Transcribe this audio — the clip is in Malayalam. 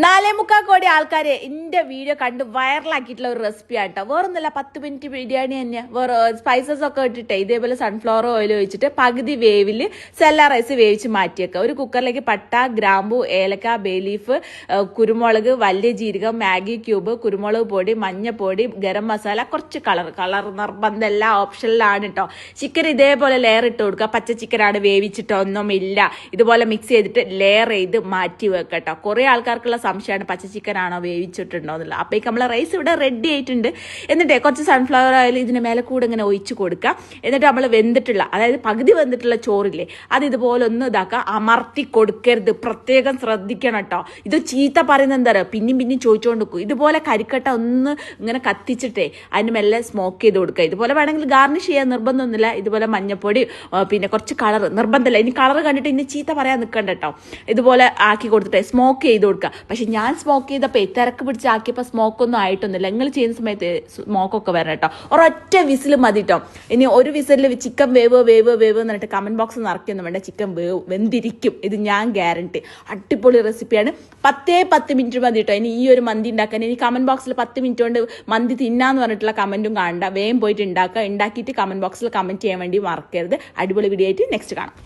4.25 കോടി ആൾക്കാരെ എന്റെ വീഡിയോ കണ്ട് വൈറലാക്കിയിട്ടുള്ള ഒരു റെസിപ്പി ആട്ടോ. വേറൊന്നുമില്ല, 10 മിനിറ്റ് ബിരിയാണി തന്നെ. വേറെ സ്പൈസസ് ഒക്കെ ഇട്ടിട്ട് ഇതേപോലെ സൺഫ്ലവർ ഓയിൽ ഒഴിച്ചിട്ട് പകുതി വേവിൽ സെല്ല റൈസ് വേവിച്ച് മാറ്റിയേക്കുക. ഒരു കുക്കറിലേക്ക് പട്ട, ഗ്രാമ്പു, ഏലക്ക, ബേ ലീഫ്, കുരുമുളക്, വലിയ ജീരകം, മാഗി ക്യൂബ്, കുരുമുളക് പൊടി, മഞ്ഞപ്പൊടി, ഗരം മസാല, കുറച്ച് കളർ നിർബന്ധം എല്ലാ ഓപ്ഷനിലാണ് കേട്ടോ. ചിക്കൻ ഇതേപോലെ ലെയർ ഇട്ട് കൊടുക്കുക. പച്ച ചിക്കനാണ്, വേവിച്ചിട്ടൊന്നുമില്ല. ഇതുപോലെ മിക്സ് ചെയ്തിട്ട് ലെയർ ചെയ്ത് മാറ്റി വെക്കട്ടോ. കുറെ ആൾക്കാർക്കുള്ള സംശയമാണ് പച്ച ചിക്കൻ ആണോ വേവിച്ചിട്ടുണ്ടോ എന്നുള്ളത്. അപ്പോഴേക്ക് നമ്മളെ റൈസ് ഇവിടെ റെഡി ആയിട്ടുണ്ട്. എന്നിട്ട് കുറച്ച് സൺഫ്ലവർ ഓയിൽ ഇതിന് മേലെ കൂടെ ഇങ്ങനെ ഒഴിച്ച് കൊടുക്കുക. എന്നിട്ട് നമ്മൾ വെന്തിട്ടുള്ള, അതായത് പകുതി വെന്തിട്ടുള്ള ചോറില്ലേ, അത് ഇതുപോലെ ഒന്ന് ഇതാക്കുക. അമർത്തി കൊടുക്കരുത്, പ്രത്യേകം ശ്രദ്ധിക്കണം കേട്ടോ. ഇത് ചീത്ത പറയുന്നത് എന്താ പറയുക, പിന്നെയും ചോദിച്ചുകൊണ്ട് നിൽക്കും. ഇതുപോലെ കരിക്കട്ട ഒന്ന് ഇങ്ങനെ കത്തിച്ചിട്ടേ അതിന് മെല്ലെ സ്മോക്ക് ചെയ്ത് കൊടുക്കുക. ഇതുപോലെ വേണമെങ്കിൽ ഗാർണിഷ് ചെയ്യാൻ നിർബന്ധമൊന്നുമില്ല. ഇതുപോലെ മഞ്ഞപ്പൊടി, പിന്നെ കുറച്ച് കളർ നിർബന്ധമില്ല. ഇനി കളർ കണ്ടിട്ട് ഇനി ചീത്ത പറയാൻ നിൽക്കണ്ട കേട്ടോ. ഇതുപോലെ ആക്കി കൊടുത്തിട്ട് സ്മോക്ക് ചെയ്ത് കൊടുക്കുക. പക്ഷെ ഞാൻ സ്മോക്ക് ചെയ്തപ്പോൾ തിരക്ക് പിടിച്ചാക്കിയപ്പോൾ സ്മോക്കൊന്നും ആയിട്ടൊന്നുമില്ല. നിങ്ങൾ ചെയ്യുന്ന സമയത്ത് സ്മോക്കൊക്കെ വരണം കേട്ടോ. ഒരൊറ്റ വിസിൽ മതി കേട്ടോ. ഇനി ഒരു വിസിലിൽ ചിക്കൻ വേവ് എന്നിട്ട് കമന്റ് ബോക്സ് നിറയ്ക്കൊന്നും വേണ്ട. ചിക്കൻ വെന്തിരിക്കും, ഇത് ഞാൻ ഗ്യാരണ്ടി. അടിപൊളി റെസിപ്പിയാണ്. 10 മിനിറ്റ് മതി കേട്ടോ. ഇനി ഈ ഒരു മന്തി ഉണ്ടാക്കാൻ. ഇനി കമന്റ് ബോക്സിൽ 10 മിനിറ്റ് കൊണ്ട് മന്തി തിന്നാന്ന് പറഞ്ഞിട്ടുള്ള കമന്റും കാണണ്ട. വേഗം പോയിട്ട് ഉണ്ടാക്കുക. ഉണ്ടാക്കിയിട്ട് കമന്റ് ബോക്സിൽ കമന്റ് ചെയ്യാൻ വേണ്ടി മറക്കരുത്. അടിപൊളി വീഡിയോ ആയിട്ട് നെക്സ്റ്റ് കാണാം.